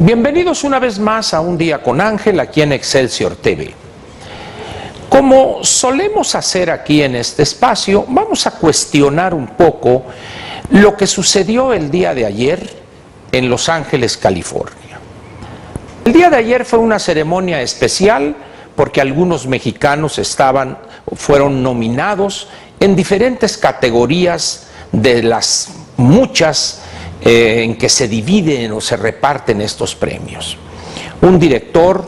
Bienvenidos una vez más a Un Día con Ángel aquí en Excelsior TV. Como solemos hacer aquí en este espacio, vamos a cuestionar un poco lo que sucedió el día de ayer en Los Ángeles, California. El día de ayer fue una ceremonia especial porque algunos mexicanos fueron nominados en diferentes categorías de las muchas en que se dividen o se reparten estos premios. Un director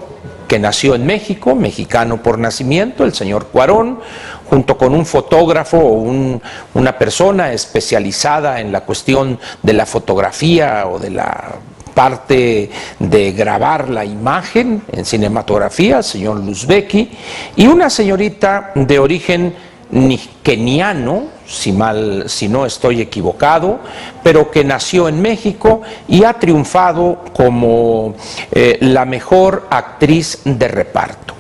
que nació en México, mexicano por nacimiento, el señor Cuarón, junto con un fotógrafo o una persona especializada en la cuestión de la fotografía o de la parte de grabar la imagen en cinematografía, el señor Luzbeki, y una señorita de origen keniano, si no estoy equivocado, pero que nació en México y ha triunfado como la mejor actriz de reparto.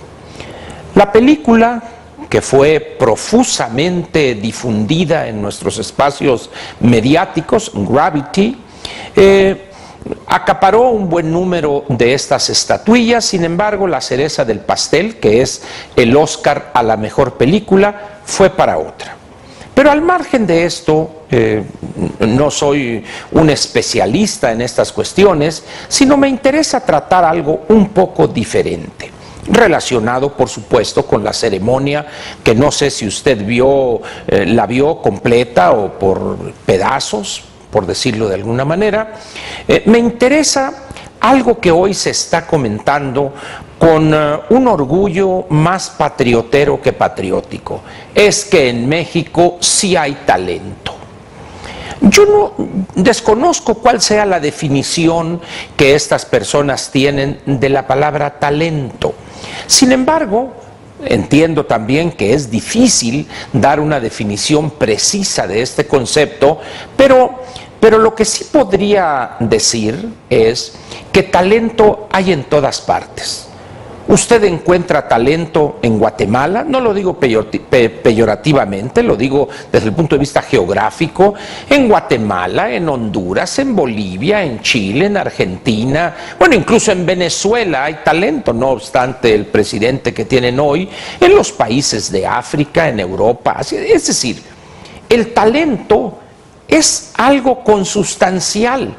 La película, que fue profusamente difundida en nuestros espacios mediáticos, Gravity, acaparó un buen número de estas estatuillas. Sin embargo, la cereza del pastel, que es el Oscar a la mejor película, fue para otra. Pero al margen de esto, no soy un especialista en estas cuestiones, sino me interesa tratar algo un poco diferente, relacionado por supuesto con la ceremonia, que no sé si usted la vio completa o por pedazos, por decirlo de alguna manera. Me interesa algo que hoy se está comentando con un orgullo más patriotero que patriótico: es que en México sí hay talento. Yo no desconozco cuál sea la definición que estas personas tienen de la palabra talento. Sin embargo, entiendo también que es difícil dar una definición precisa de este concepto, pero lo que sí podría decir es que talento hay en todas partes. Usted encuentra talento en Guatemala, no lo digo peyorativamente, lo digo desde el punto de vista geográfico, en Guatemala, en Honduras, en Bolivia, en Chile, en Argentina, bueno, incluso en Venezuela hay talento, no obstante el presidente que tienen hoy, en los países de África, en Europa. Es decir, el talento es algo consustancial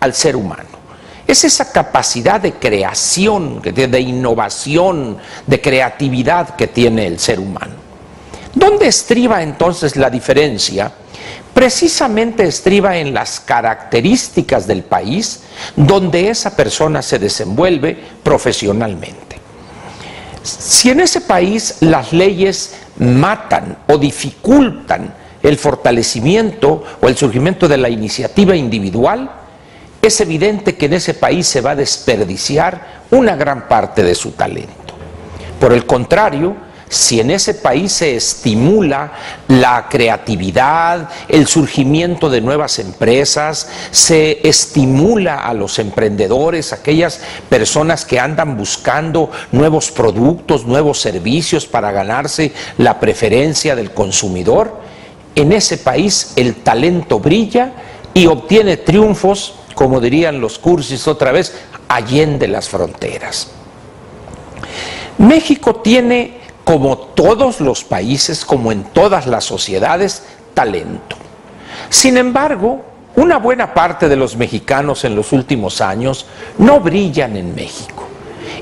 al ser humano. Es esa capacidad de creación, de innovación, de creatividad que tiene el ser humano. ¿Dónde estriba entonces la diferencia? Precisamente estriba en las características del país donde esa persona se desenvuelve profesionalmente. Si en ese país las leyes matan o dificultan el fortalecimiento o el surgimiento de la iniciativa individual, es evidente que en ese país se va a desperdiciar una gran parte de su talento. Por el contrario, si en ese país se estimula la creatividad, el surgimiento de nuevas empresas, se estimula a los emprendedores, aquellas personas que andan buscando nuevos productos, nuevos servicios para ganarse la preferencia del consumidor, en ese país el talento brilla y obtiene triunfos, como dirían los cursis otra vez, allende las fronteras. México tiene, como todos los países, como en todas las sociedades, talento. Sin embargo, una buena parte de los mexicanos en los últimos años no brillan en México.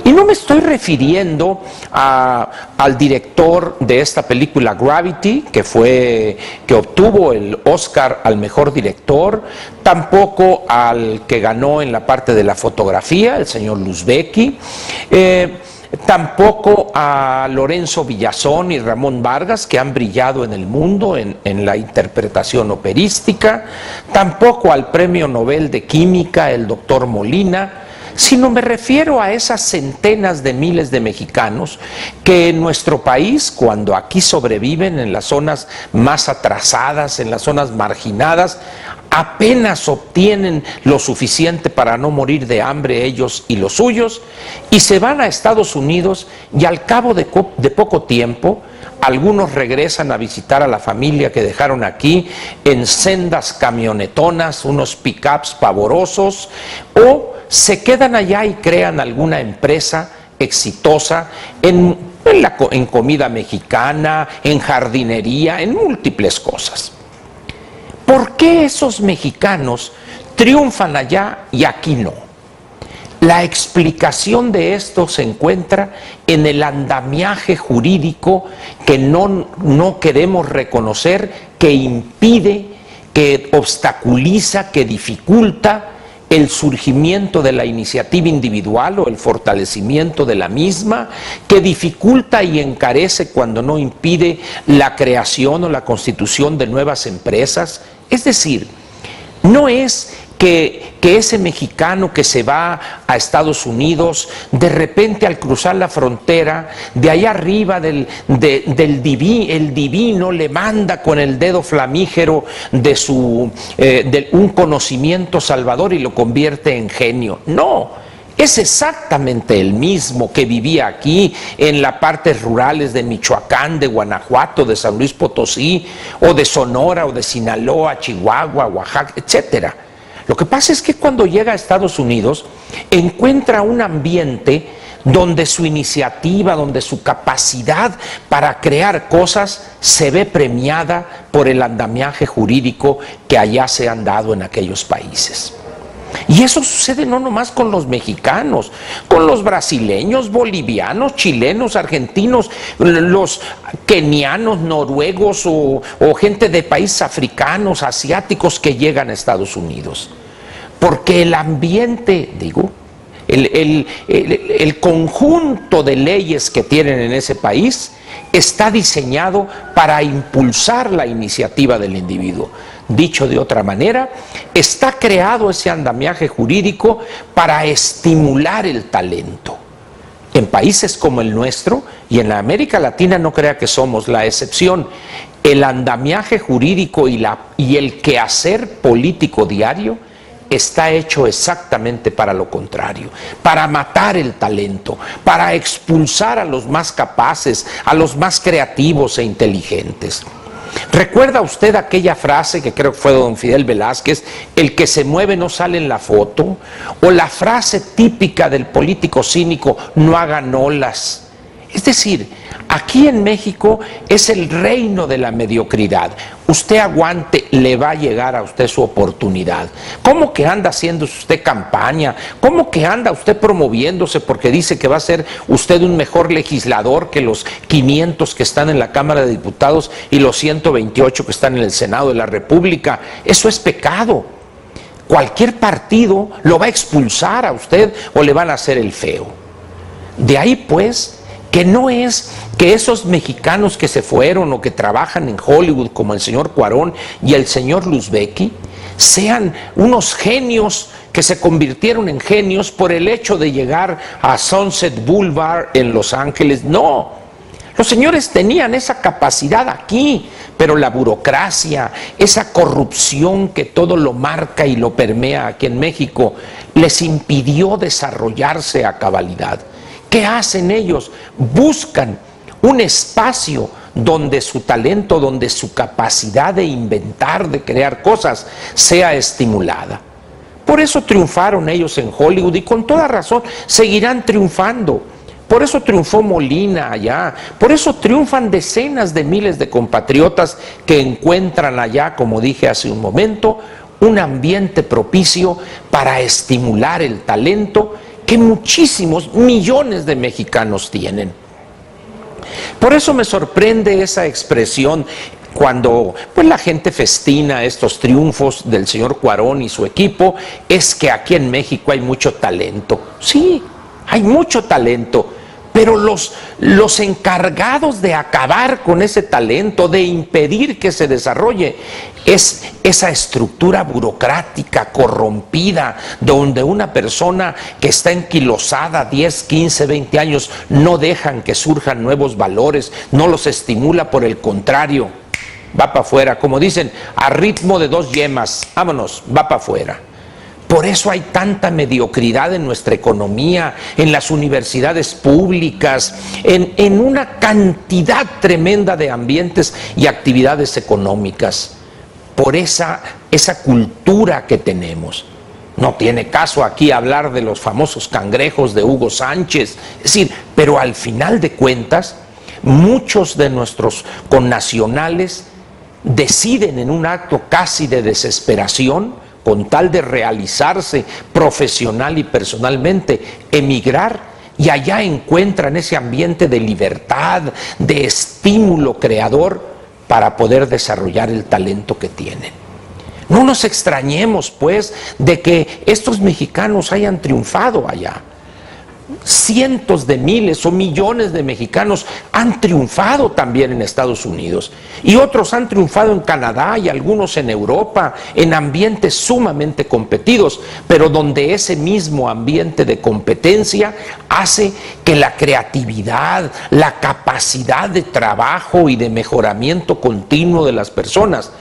Y no me estoy refiriendo al director de esta película Gravity, que obtuvo el Oscar al mejor director, tampoco al que ganó en la parte de la fotografía, el señor Luzbeki, tampoco a Lorenzo Villazón y Ramón Vargas, que han brillado en el mundo en la interpretación operística, tampoco al premio Nobel de Química, el doctor Molina, sino me refiero a esas centenas de miles de mexicanos que en nuestro país, cuando aquí sobreviven en las zonas más atrasadas, en las zonas marginadas, apenas obtienen lo suficiente para no morir de hambre ellos y los suyos, y se van a Estados Unidos y al cabo de poco tiempo, algunos regresan a visitar a la familia que dejaron aquí en sendas camionetonas, unos pick-ups pavorosos, o se quedan allá y crean alguna empresa exitosa en comida mexicana, en jardinería, en múltiples cosas. ¿Por qué esos mexicanos triunfan allá y aquí no? La explicación de esto se encuentra en el andamiaje jurídico que no queremos reconocer, que impide, que obstaculiza, que dificulta el surgimiento de la iniciativa individual o el fortalecimiento de la misma, que dificulta y encarece, cuando no impide, la creación o la constitución de nuevas empresas. Es decir, no es que ese mexicano que se va a Estados Unidos, de repente al cruzar la frontera, de allá arriba el divino le manda con el dedo flamígero de un conocimiento salvador y lo convierte en genio. No, es exactamente el mismo que vivía aquí en las partes rurales de Michoacán, de Guanajuato, de San Luis Potosí, o de Sonora, o de Sinaloa, Chihuahua, Oaxaca, etcétera. Lo que pasa es que cuando llega a Estados Unidos encuentra un ambiente donde su iniciativa, donde su capacidad para crear cosas se ve premiada por el andamiaje jurídico que allá se han dado en aquellos países. Y eso sucede no nomás con los mexicanos, con los brasileños, bolivianos, chilenos, argentinos, los kenianos, noruegos o gente de países africanos, asiáticos que llegan a Estados Unidos. Porque el ambiente, el conjunto de leyes que tienen en ese país está diseñado para impulsar la iniciativa del individuo. Dicho de otra manera, está creado ese andamiaje jurídico para estimular el talento. En países como el nuestro, y en la América Latina no crea que somos la excepción, el andamiaje jurídico y el quehacer político diario está hecho exactamente para lo contrario, para matar el talento, para expulsar a los más capaces, a los más creativos e inteligentes. ¿Recuerda usted aquella frase que creo que fue de don Fidel Velázquez, el que se mueve no sale en la foto? O la frase típica del político cínico, no hagan olas. Es decir, aquí en México es el reino de la mediocridad. Usted aguante, le va a llegar a usted su oportunidad. ¿Cómo que anda haciendo usted campaña? ¿Cómo que anda usted promoviéndose porque dice que va a ser usted un mejor legislador que los 500 que están en la Cámara de Diputados y los 128 que están en el Senado de la República? Eso es pecado. Cualquier partido lo va a expulsar a usted o le van a hacer el feo. De ahí pues que no es que esos mexicanos que se fueron o que trabajan en Hollywood como el señor Cuarón y el señor Luzbeki sean unos genios que se convirtieron en genios por el hecho de llegar a Sunset Boulevard en Los Ángeles. No, los señores tenían esa capacidad aquí, pero la burocracia, esa corrupción que todo lo marca y lo permea aquí en México, les impidió desarrollarse a cabalidad. ¿Qué hacen ellos? Buscan un espacio donde su talento, donde su capacidad de inventar, de crear cosas, sea estimulada. Por eso triunfaron ellos en Hollywood y con toda razón seguirán triunfando. Por eso triunfó Molina allá, por eso triunfan decenas de miles de compatriotas que encuentran allá, como dije hace un momento, un ambiente propicio para estimular el talento que muchísimos millones de mexicanos tienen. Por eso me sorprende esa expresión cuando pues la gente festina estos triunfos del señor Cuarón y su equipo, es que aquí en México hay mucho talento. Sí, hay mucho talento, pero los encargados de acabar con ese talento, de impedir que se desarrolle, es esa estructura burocrática corrompida, donde una persona que está enquilosada 10, 15, 20 años no dejan que surjan nuevos valores, no los estimula, por el contrario, va para afuera, como dicen, a ritmo de 2 yemas, vámonos, va para afuera. Por eso hay tanta mediocridad en nuestra economía, en las universidades públicas, en una cantidad tremenda de ambientes y actividades económicas. Por esa cultura que tenemos. No tiene caso aquí hablar de los famosos cangrejos de Hugo Sánchez. Es decir, pero al final de cuentas, muchos de nuestros connacionales deciden en un acto casi de desesperación, con tal de realizarse profesional y personalmente, emigrar, y allá encuentran ese ambiente de libertad, de estímulo creador para poder desarrollar el talento que tienen. No nos extrañemos, pues, de que estos mexicanos hayan triunfado allá. Cientos de miles o millones de mexicanos han triunfado también en Estados Unidos, y otros han triunfado en Canadá y algunos en Europa, en ambientes sumamente competidos, pero donde ese mismo ambiente de competencia hace que la creatividad, la capacidad de trabajo y de mejoramiento continuo de las personas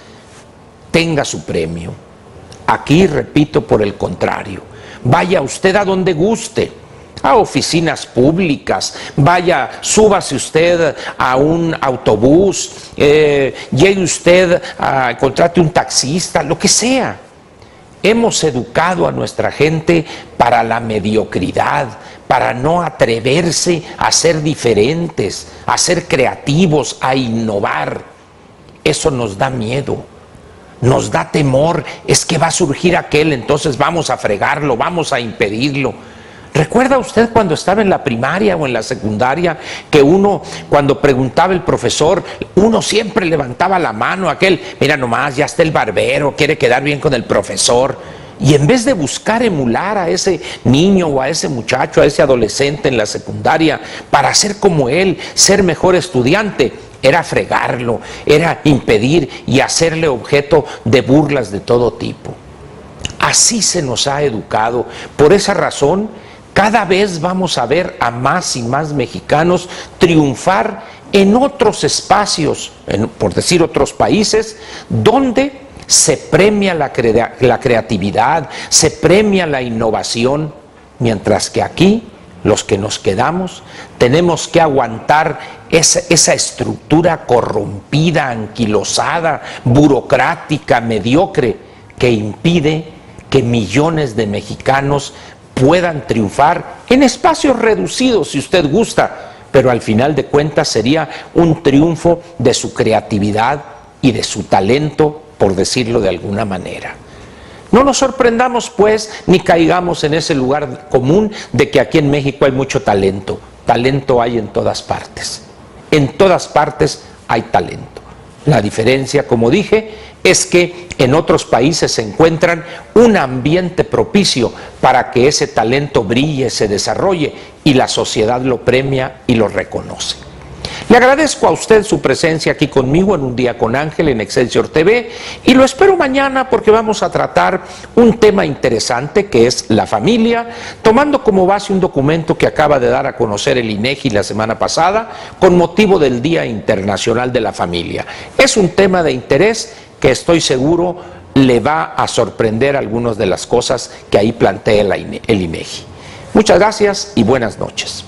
tenga su premio. Aquí, repito, por el contrario, vaya usted a donde guste, a oficinas públicas, vaya, súbase usted a un autobús, llegue usted contrate un taxista, lo que sea. Hemos educado a nuestra gente para la mediocridad, para no atreverse a ser diferentes, a ser creativos, a innovar. Eso nos da miedo, nos da temor. Es que va a surgir aquel, entonces vamos a fregarlo, vamos a impedirlo. ¿Recuerda usted cuando estaba en la primaria o en la secundaria que uno, cuando preguntaba el profesor, uno siempre levantaba la mano, aquel, mira nomás, ya está el barbero, quiere quedar bien con el profesor? Y en vez de buscar emular a ese niño o a ese muchacho, a ese adolescente en la secundaria, para ser como él, ser mejor estudiante, era fregarlo, era impedir y hacerle objeto de burlas de todo tipo. Así se nos ha educado. Por esa razón, cada vez vamos a ver a más y más mexicanos triunfar en otros espacios, por decir otros países, donde se premia la creatividad, se premia la innovación, mientras que aquí, los que nos quedamos, tenemos que aguantar esa estructura corrompida, anquilosada, burocrática, mediocre, que impide que millones de mexicanos puedan triunfar en espacios reducidos, si usted gusta, pero al final de cuentas sería un triunfo de su creatividad y de su talento, por decirlo de alguna manera. No nos sorprendamos, pues, ni caigamos en ese lugar común de que aquí en México hay mucho talento. Talento hay en todas partes. En todas partes hay talento. La diferencia, como dije, es que en otros países se encuentran un ambiente propicio para que ese talento brille, se desarrolle, y la sociedad lo premia y lo reconoce. Le agradezco a usted su presencia aquí conmigo en Un Día con Ángel en Excelsior TV, y lo espero mañana porque vamos a tratar un tema interesante que es la familia, tomando como base un documento que acaba de dar a conocer el INEGI la semana pasada con motivo del Día Internacional de la Familia. Es un tema de interés que estoy seguro le va a sorprender algunas de las cosas que ahí plantea el INEGI. Muchas gracias y buenas noches.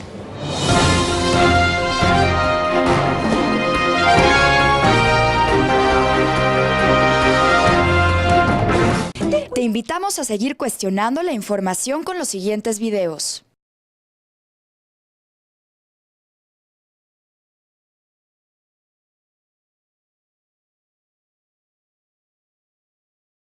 Te invitamos a seguir cuestionando la información con los siguientes videos.